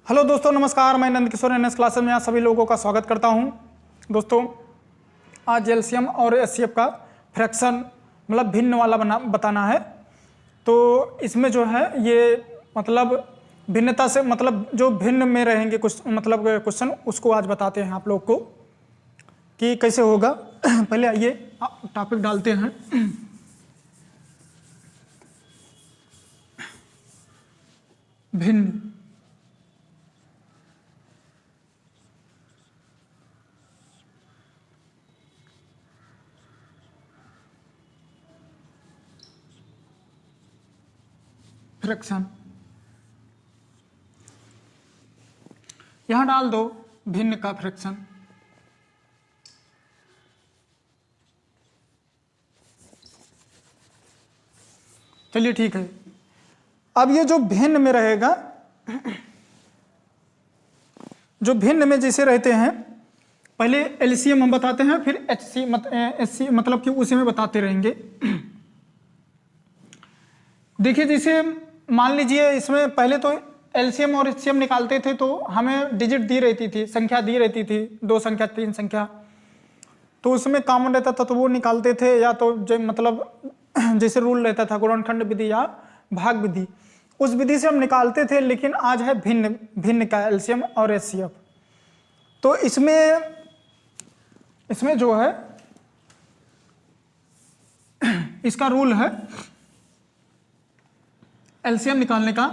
Hello दोस्तों, नमस्कार। मैं नंद किशोर एनएस क्लासेस में आप सभी लोगों का स्वागत करता हूं। दोस्तों, आज एलसीएम और एचसीएफ का फ्रैक्शन मतलब भिन्न वाला बताना है। तो इसमें जो है ये मतलब भिन्नता से मतलब जो भिन्न में रहेंगे कुछ मतलब क्वेश्चन, उसको आज बताते हैं आप लोग को कि कैसे होगा। पहले आइए टॉपिक डालते हैं। भिन्न फ्रैक्शन, यहां डाल दो भिन्न का फ्रैक्शन। चलिए ठीक है। अब ये जो भिन्न में रहेगा, जो भिन्न में जैसे रहते हैं, पहले एलसीएम हम बताते हैं, फिर एचसी मतलब कि उसी में बताते रहेंगे। देखिए, जैसे मान लीजिए इसमें पहले तो एलसीएम और एचसीएम निकालते थे तो हमें डिजिट दी रहती थी, संख्या दी रहती थी, 2 संख्या 3 संख्या, तो उसमें कॉमन रहता था तो वो निकालते थे, या तो जो मतलब जैसे रूल रहता था गुणनखंड विधि या भाग विधि, उस विधि से हम निकालते थे। लेकिन आज है भिन्न का एलसीएम और एचसीएफ। तो इसमें जो है इसका रूल है एलसीएम निकालने का।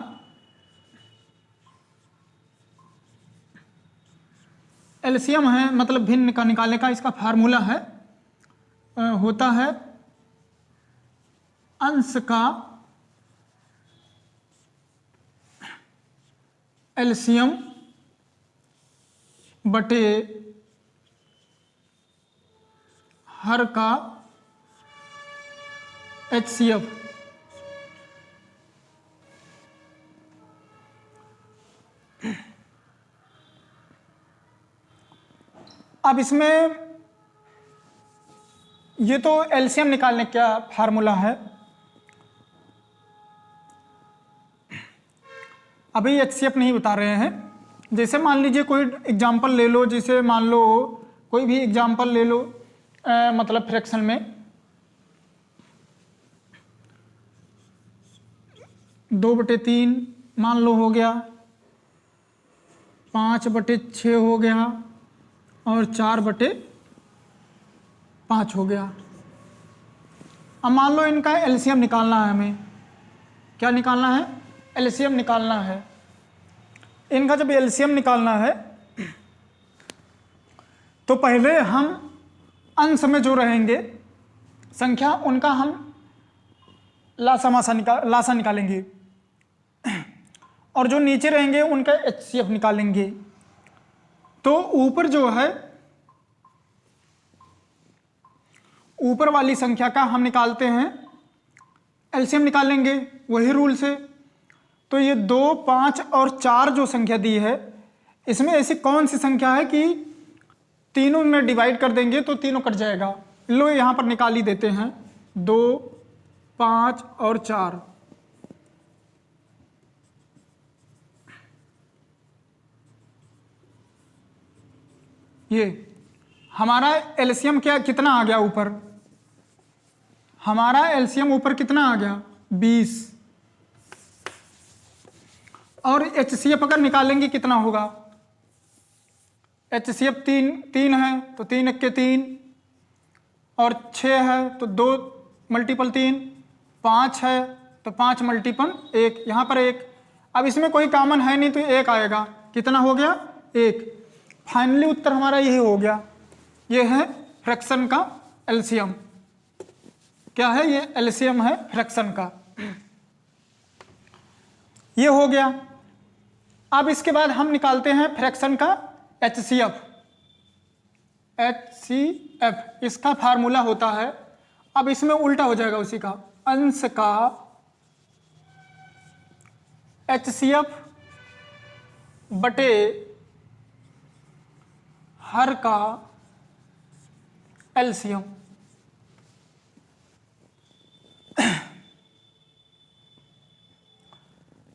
एलसीएम है मतलब भिन्न का निकालने का, इसका फार्मूला है होता है अंश का एलसीएम बटे हर का एचसीएफ। अब इसमें ये तो एलसीएम निकालने का फार्मूला है। अभी एचसीएफ नहीं बता रहे हैं। जैसे मान लीजिए कोई एग्जांपल ले लो, जैसे मान लो कोई भी एग्जांपल ले लो, मतलब फ्रैक्शन में 2/3 मान लो हो गया, 5/6 हो गया और 4/5 हो गया। अब मान लो इनका एलसीएम निकालना है, हमें क्या निकालना है? एलसीएम निकालना है। इनका जब एलसीएम निकालना है तो पहले हम अंश में जो रहेंगे संख्या, उनका हम लासा निकालेंगे, और जो नीचे रहेंगे उनका एचसीएफ निकालेंगे। तो ऊपर जो है, ऊपर वाली संख्या का हम निकालते हैं एलसीएम निकालेंगे वही रूल से। तो ये 2, 5 और 4 जो संख्या दी है, इसमें ऐसी कौन सी संख्या है कि तीनों में डिवाइड कर देंगे तो तीनों कट जाएगा। लो यहां पर निकाल ही देते हैं, 2, 5 और 4। ये हमारा एलसीएम कितना आ गया ऊपर? हमारा एलसीएम ऊपर कितना आ गया? 20। और एचसीएफ अगर निकालेंगे कितना होगा? एचसीएफ 3 है तो 3 1 के 3, और 6 है तो 2 मल्टीपल 3, 5 है तो 5 मल्टीपल 1, यहाँ पर 1। अब इसमें कोई कॉमन है नहीं तो 1 आएगा। कितना हो गया? 1। फाइनली उत्तर हमारा यही हो गया। ये है फ्रैक्शन का एलसीएम। क्या है ये? एलसीएम है फ्रैक्शन का। ये हो गया। अब इसके बाद हम निकालते हैं फ्रैक्शन का एचसीएफ। एचसीएफ इसका फार्मूला होता है, अब इसमें उल्टा हो जाएगा उसी का, अंश का एचसीएफ बटे हर का एलसीएम।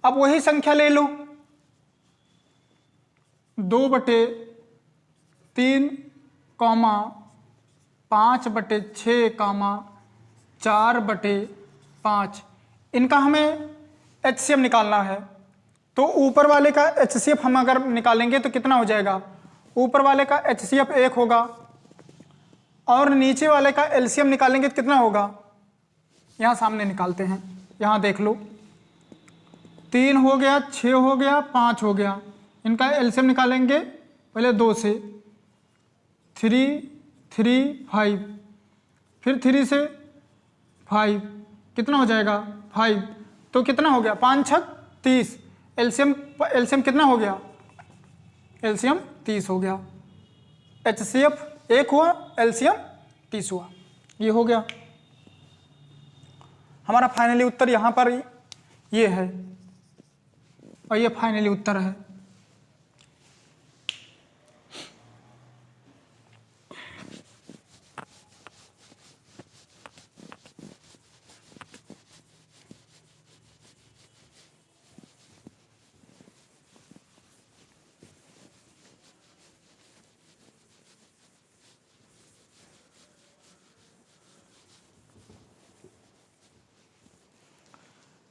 अब वही संख्या ले लो, 2/3, 5/6, 4/5। इनका हमें HCF निकालना है। तो ऊपर वाले का HCF हम अगर निकालेंगे तो कितना हो जाएगा? ऊपर वाले का HCF 1 होगा और नीचे वाले का LCM निकालेंगे तो कितना होगा? यहाँ सामने निकालते हैं, यहाँ देख लो, 3 हो गया, 6 हो गया, 5 हो गया। इनका LCM निकालेंगे पहले 2 से, 3, 3, 5, फिर 3 से 5, कितना हो जाएगा? 5। तो कितना हो गया? 5 6 30। LCM कितना हो गया? LCM 30 हो गया। HCF 1 हुआ, LCM 30 हुआ। ये हो गया हमारा फाइनली उत्तर। यहाँ पर ये है और ये फाइनली उत्तर है।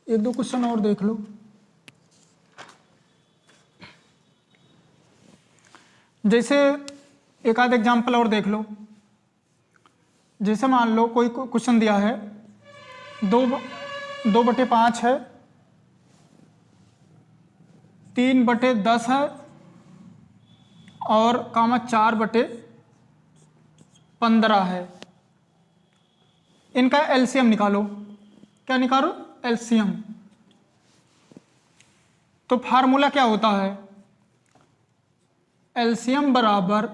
एक दो क्वेश्चन और देख लो। जैसे एक आध एग्जाम्पल और देख लो। जैसे मान लो कोई क्वेश्चन दिया है, 2/5 है, 3/10 है और 4/15 है। इनका LCM निकालो। क्या निकालो? LCM। तो फार्मूला क्या होता है? LCM बराबर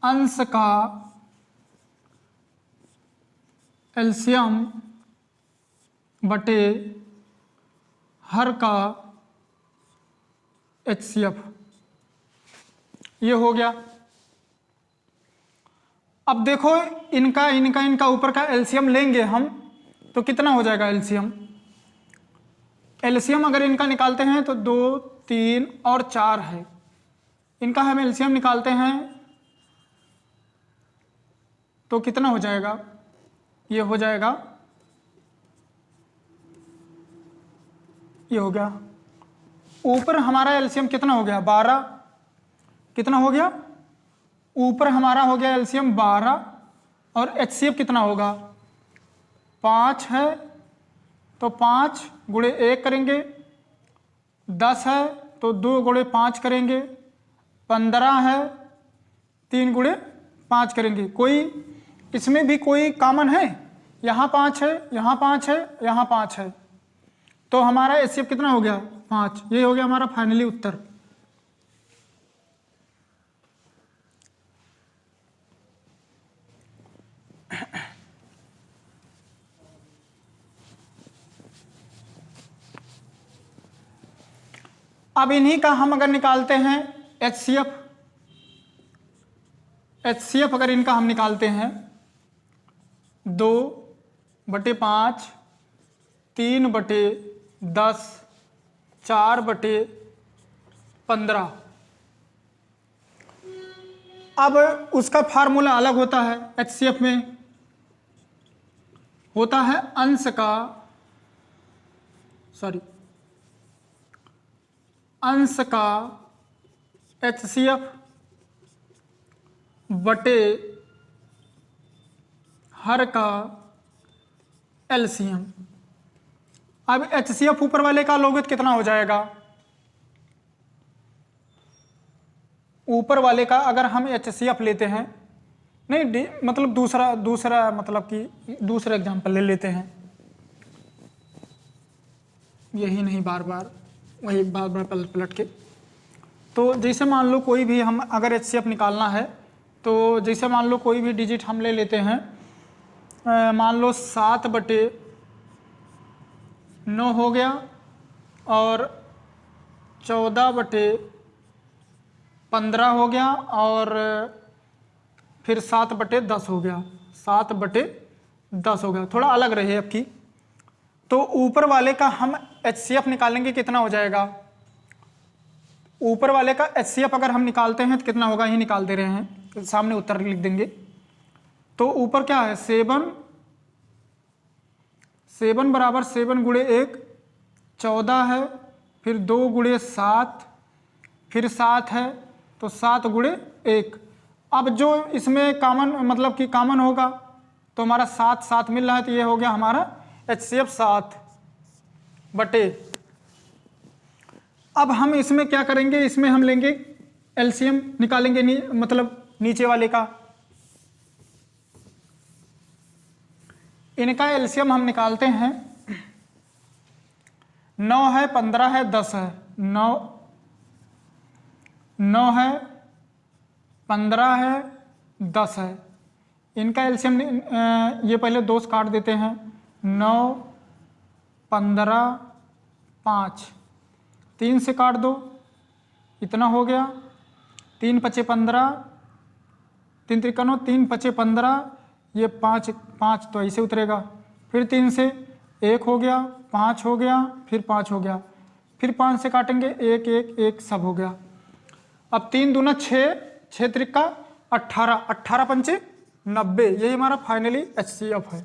अंश का LCM बटे हर का HCF। ये हो गया। अब देखो इनका ऊपर का LCM लेंगे हम तो कितना हो जाएगा LCM? LCM अगर इनका निकालते हैं तो 2, 3 और 4 है। इनका हम LCM निकालते हैं तो कितना हो जाएगा? ये हो जाएगा, ये हो गया। ऊपर हमारा LCM कितना हो गया? 12। कितना हो गया? ऊपर हमारा हो गया LCM 12 और HCF कितना होगा? 5 है तो 5 गुणे 1 करेंगे, 10 है तो 2 गुणे 5 करेंगे, 15 है 3 गुणे 5 करेंगे। कोई इसमें भी कोई कॉमन है? यहाँ 5 है, यहाँ 5 है, यहाँ 5 है। तो हमारा HCF कितना हो गया? 5। ये हो गया हमारा फाइनली उत्तर। अब इन्हीं का हम अगर निकालते हैं HCF अगर इनका हम निकालते हैं 2/5, 3/10, 4/15। अब उसका फार्मूला अलग होता है। HCF में होता है अंश का HCF बटे हर का LCM। अब HCF ऊपर वाले का लोगे तो कितना हो जाएगा? ऊपर वाले का अगर हम HCF लेते हैं, नहीं मतलब दूसरा मतलब कि दूसरा एग्जांपल ले लेते हैं, यही नहीं बार बार पलट के। तो जैसे मान लो कोई भी हम अगर HCF निकालना है तो जैसे मान लो कोई भी डिजिट हम ले लेते हैं, मान लो 7/9 हो गया और 14/15 हो गया और फिर 7/10 हो गया, 7/10 हो गया। थोड़ा अलग रहे आपकी। तो ऊपर वाले का हम HCF निकालेंगे, कितना हो जाएगा? ऊपर वाले का HCF अगर हम निकालते हैं तो कितना होगा, ये निकाल दे रहे हैं, सामने उत्तर लिख देंगे। तो ऊपर क्या है 7 बराबर 7 गुणे 1 14 है, फिर 2 गुणे 7, फिर 7 है तो 7 गुणे 1। अब जो इसमें कॉमन मतलब कि कॉमन होगा तो हमारा 7 7 मिल रहा है, तो ये हो गया हमारा HCF 7 बटे। अब हम इसमें क्या करेंगे, इसमें हम लेंगे LCM निकालेंगे, मतलब नीचे वाले का, इनका LCM हम निकालते हैं। 9 है, 15 है, 10 है, 9 है, 15 है, 10 है। इनका LCM ये पहले 2 से काट देते हैं, 9 15 5, 3 से काट दो, इतना हो गया, 3 पचे 15, 3 त्रिकनो 3 पचे 15, ये 5 5 तो ऐसे उतरेगा, फिर 3 से 1 हो गया, 5 हो गया, फिर 5 हो गया, फिर 5 से काटेंगे 1 1 1 सब हो गया। अब 3 दूना 6, 6 त्रिका 18, 18 पंचे 90, यही हमारा फाइनली HCF है।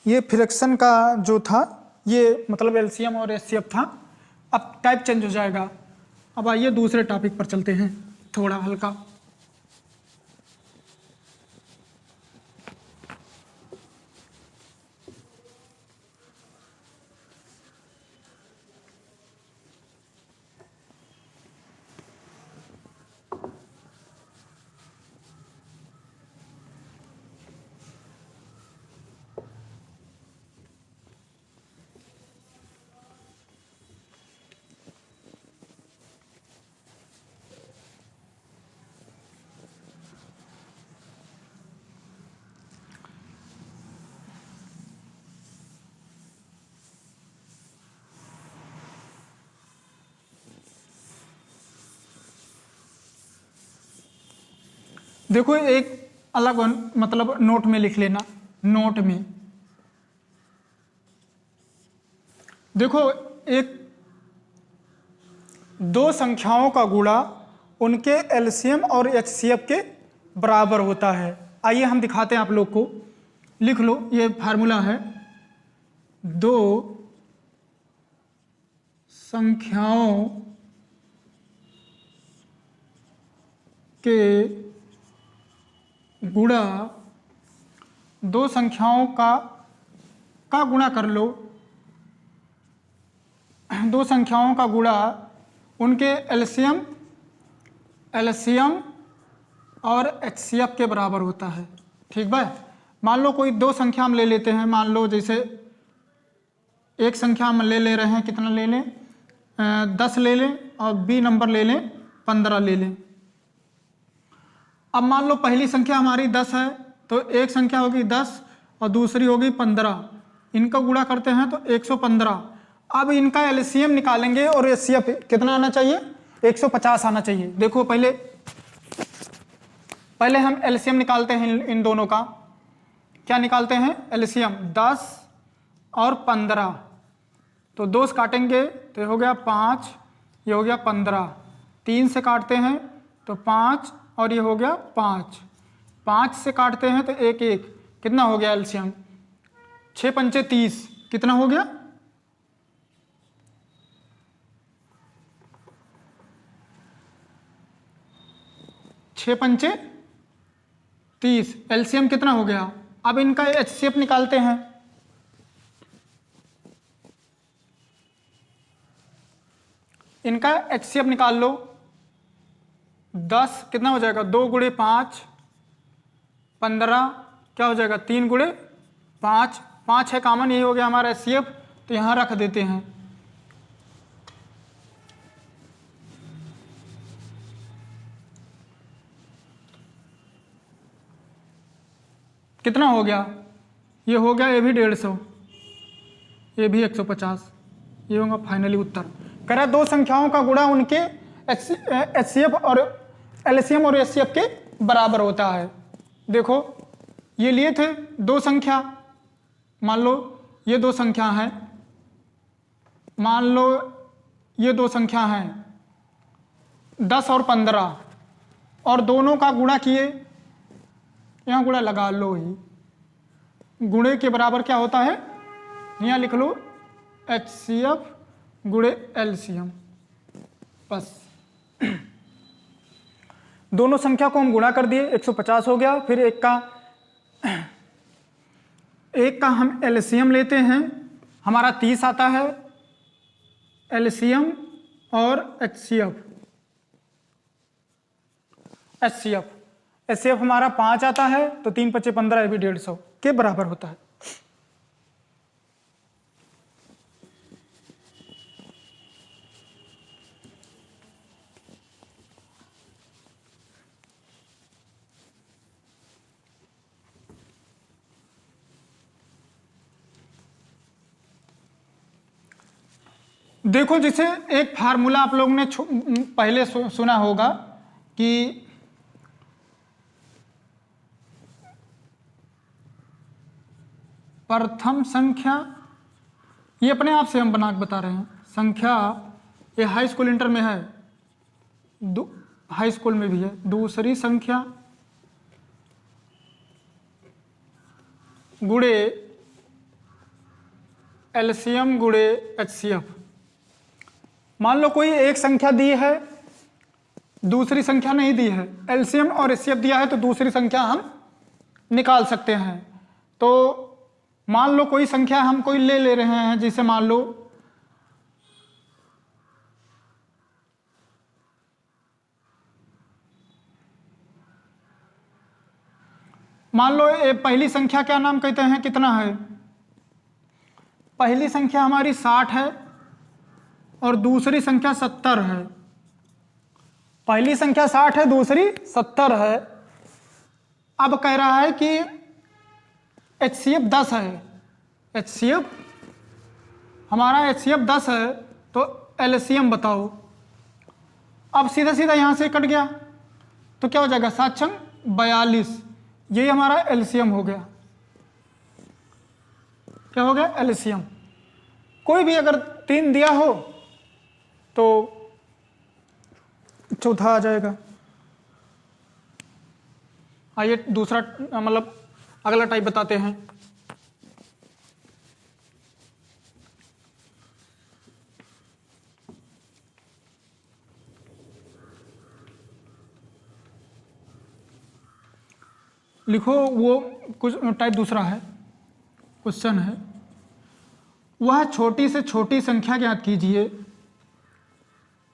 ये फ्रैक्शन का जो था ये मतलब LCM और HCF था। अब टाइप चेंज हो जाएगा। अब आइए दूसरे टॉपिक पर चलते हैं, थोड़ा हल्का। देखो एक अलग मतलब नोट में लिख लेना, नोट में देखो एक दो संख्याओं का गुणा उनके LCM और HCF के बराबर होता है। आइए हम दिखाते हैं आप लोग को, लिख लो, ये फार्मूला है। दो संख्याओं के गुणा, दो संख्याओं का गुणा कर लो, दो संख्याओं का गुणा उनके LCM और HCF के बराबर होता है। ठीक भाई, मान लो कोई दो संख्या हम ले लेते हैं, मान लो जैसे एक संख्या हम ले रहे हैं, कितना ले लें, 10 ले लें, और B नंबर ले लें 15 ले लें। अब मान लो पहली संख्या हमारी 10 है, तो एक संख्या होगी 10 और दूसरी होगी 15, इनका गुणा करते हैं तो 115। अब इनका LCM निकालेंगे और HCF कितना आना चाहिए, 150 आना चाहिए। देखो पहले हम LCM निकालते हैं इन दोनों का। क्या निकालते हैं LCM, 10 और 15, तो 2 से काटेंगे तो ये हो गया 5, ये हो गया 15, 3 से काटते हैं तो 5 और ये हो गया 5, 5 से काटते हैं तो 1 1, कितना हो गया LCM, 6 पंचे 30, कितना हो गया, 6 पंचे 30, LCM कितना हो गया। अब इनका HCF निकालते हैं। इनका HCF निकाल लो, 10 कितना हो जाएगा, 2 गुणे 5 15, क्या हो जाएगा 3 गुणे 5, 5 है कॉमन, यही हो गया हमारा HCF, तो यहाँ रख देते हैं। कितना हो गया, ये हो गया, ये भी 150, ये भी 150, ये होगा फाइनली उत्तर। कह रहा है दो संख्याओं का गुणा उनके HCF और LCM और HCF के बराबर होता है। देखो ये लिए थे दो संख्या, मान लो ये दो संख्या हैं, मान लो ये दो संख्या हैं 10 और 15, और दोनों का गुणा किए, यहाँ गुणा लगा लो ही, गुणे के बराबर क्या होता है, यहाँ लिख लो HCF गुणे LCM, बस। दोनों संख्या को हम गुणा कर दिए, 150 हो गया। फिर एक का हम LCM लेते हैं, हमारा 30 आता है LCM और HCF हमारा 5 आता है, तो 3 × 5 = 15, ये भी 150 के बराबर होता है। देखो जिसे एक फार्मूला आप लोगों ने पहले सुना होगा कि प्रथम संख्या, ये अपने आप से हम बना के बता रहे हैं, संख्या ये हाई स्कूल इंटर में है, हाई स्कूल में भी है, दूसरी संख्या गुणे LCM गुणे HCF। मान लो कोई एक संख्या दी है, दूसरी संख्या नहीं दी है, LCM और HCF दिया है, तो दूसरी संख्या हम निकाल सकते हैं। तो मान लो कोई संख्या हम कोई ले रहे हैं, जैसे मान लो ये पहली संख्या क्या नाम कहते हैं, कितना है, पहली संख्या हमारी 60 है और दूसरी संख्या 70 है। पहली संख्या 60 है, दूसरी 70 है। अब कह रहा है कि HCF 10 है, हमारा HCF 10 है, तो LCM बताओ। अब सीधा सीधा यहां से कट गया, तो क्या हो जाएगा, 7 × 42, यही हमारा LCM हो गया। क्या हो गया, LCM। कोई भी अगर 3 दिया हो तो चौथा आ जाएगा। आइए दूसरा मतलब अगला टाइप बताते हैं। लिखो, वो कुछ टाइप दूसरा है, क्वेश्चन है, वह छोटी से छोटी संख्या ज्ञात कीजिए,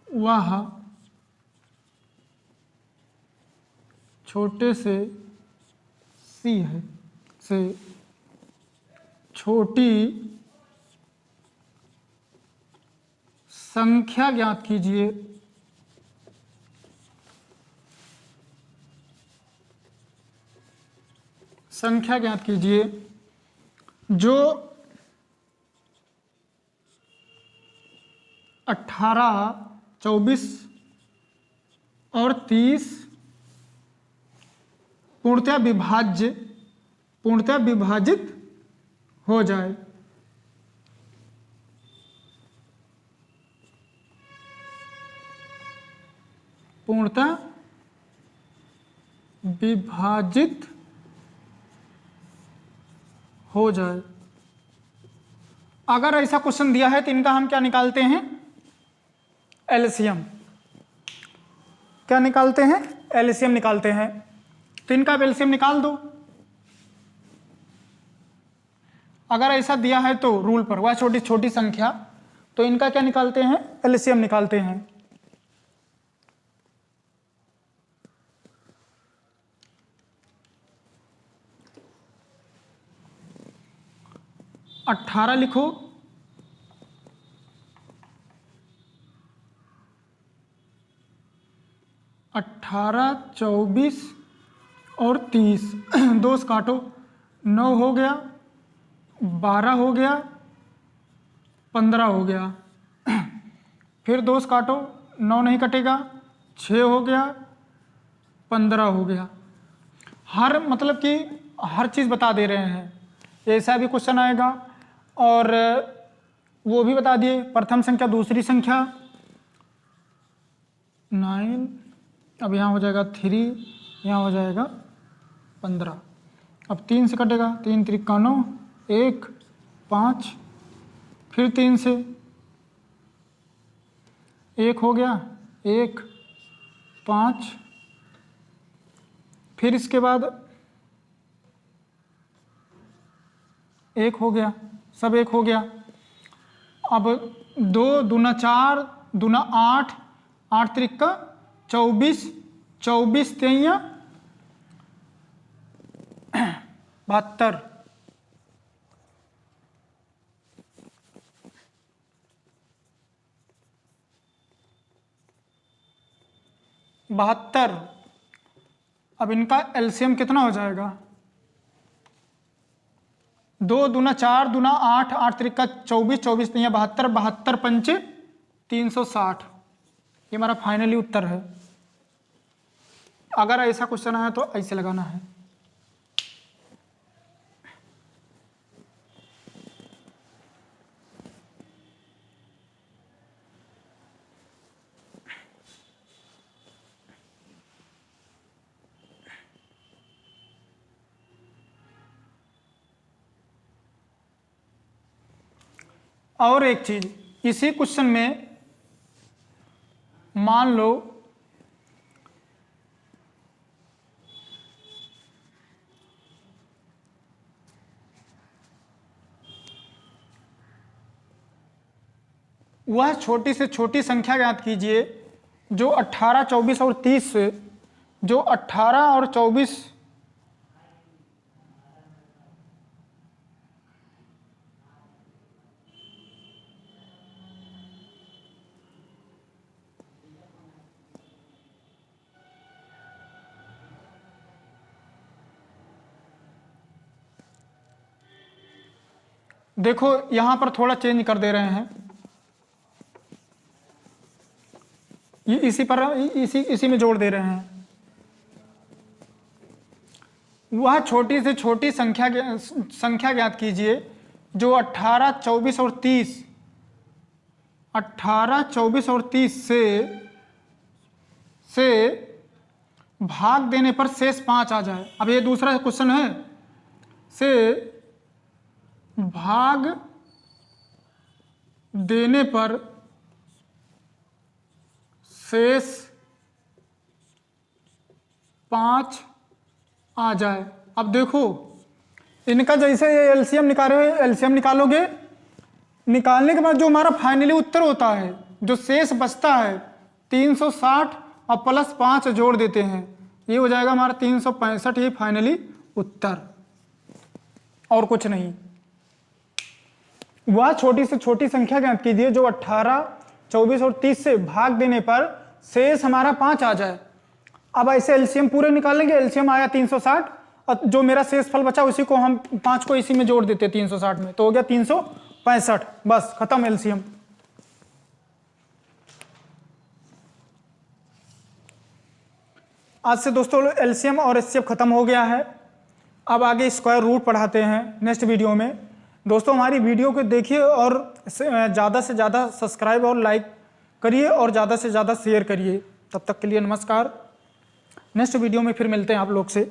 वह छोटे से C है से छोटी संख्या ज्ञात कीजिए जो 18, 24 और 30 पूर्णतः विभाजित हो जाए। पूर्णतः विभाजित हो जाए। अगर ऐसा क्वेश्चन दिया है तो इनका हम क्या निकालते हैं, LCM। क्या निकालते हैं, LCM निकालते हैं। तो इनका LCM निकाल दो। अगर ऐसा दिया है तो रूल पर वह छोटी छोटी संख्या, तो इनका क्या निकालते हैं, LCM निकालते हैं। अट्ठारह लिखो, 18, 24 और 30, 2 से काटो, 9 हो गया, 12 हो गया, 15 हो गया। फिर 2 से काटो, 9 नहीं कटेगा, 6 हो गया, 15 हो गया। हर मतलब कि हर चीज़ बता दे रहे हैं। ऐसा भी क्वेश्चन आएगा और वो भी बता दिए, प्रथम संख्या दूसरी संख्या 9, अब यहाँ हो जाएगा 3, यहाँ हो जाएगा 15। अब 3 से कटेगा, 3 त्रिका 9, 1 5, फिर 3 से 1 हो गया, 1 5, फिर इसके बाद 1 हो गया, सब 1 हो गया। अब 2 दूना 4, दूना 8, 8 त्रिका 24, 24 तेइया 72, 72। अब इनका एलसीएम कितना हो जाएगा? 2 दूना 4, दूना 8, 8 त्रिका 24, 24 तिया 72, 72 पंचे 360। ये हमारा फाइनली उत्तर है। अगर ऐसा क्वेश्चन आया तो ऐसे लगाना है। और एक चीज, इसी क्वेश्चन में मान लो वह छोटी से छोटी संख्या ज्ञात कीजिए जो 18, 24 और 30 से, जो 18 और 24 देखो यहां पर थोड़ा चेंज कर दे रहे हैं। ये इसी में जोड़ दे रहे हैं। वह छोटी से छोटी संख्या ज्ञात कीजिए जो 18, 24 और 30, 18, 24 और 30 से भाग देने पर शेष 5 आ जाए। अब ये दूसरा क्वेश्चन है, से भाग देने पर शेष 5 आ जाए। अब देखो इनका जैसे ये एलसीएम निकालोगे, निकालने के बाद जो हमारा फाइनली उत्तर होता है, जो शेष बचता है 360 और प्लस 5 जोड़ देते हैं, ये हो जाएगा हमारा 365। ये फाइनली उत्तर, और कुछ नहीं। वह छोटी से छोटी संख्या ज्ञात कीजिए जो 18, 24 और 30 से भाग देने पर शेष हमारा 5 आ जाए। अब ऐसे एलसीएम पूरे निकाल लेंगे। एलसीएम आया 360 और जो मेरा शेष फल बचा उसी को हम 5 को इसी में जोड़ देते 360 में, तो हो गया 365। बस खत्म एलसीएम। आज से दोस्तों एलसीएम और एचसीएफ खत्म हो गया है। अब आगे स्क्वायर रूट पढ़ाते हैं नेक्स्ट वीडियो में। दोस्तों हमारी वीडियो को देखिए और ज़्यादा से ज़्यादा सब्सक्राइब और लाइक करिए और ज़्यादा से ज़्यादा शेयर करिए। तब तक के लिए नमस्कार। नेक्स्ट वीडियो में फिर मिलते हैं आप लोग से।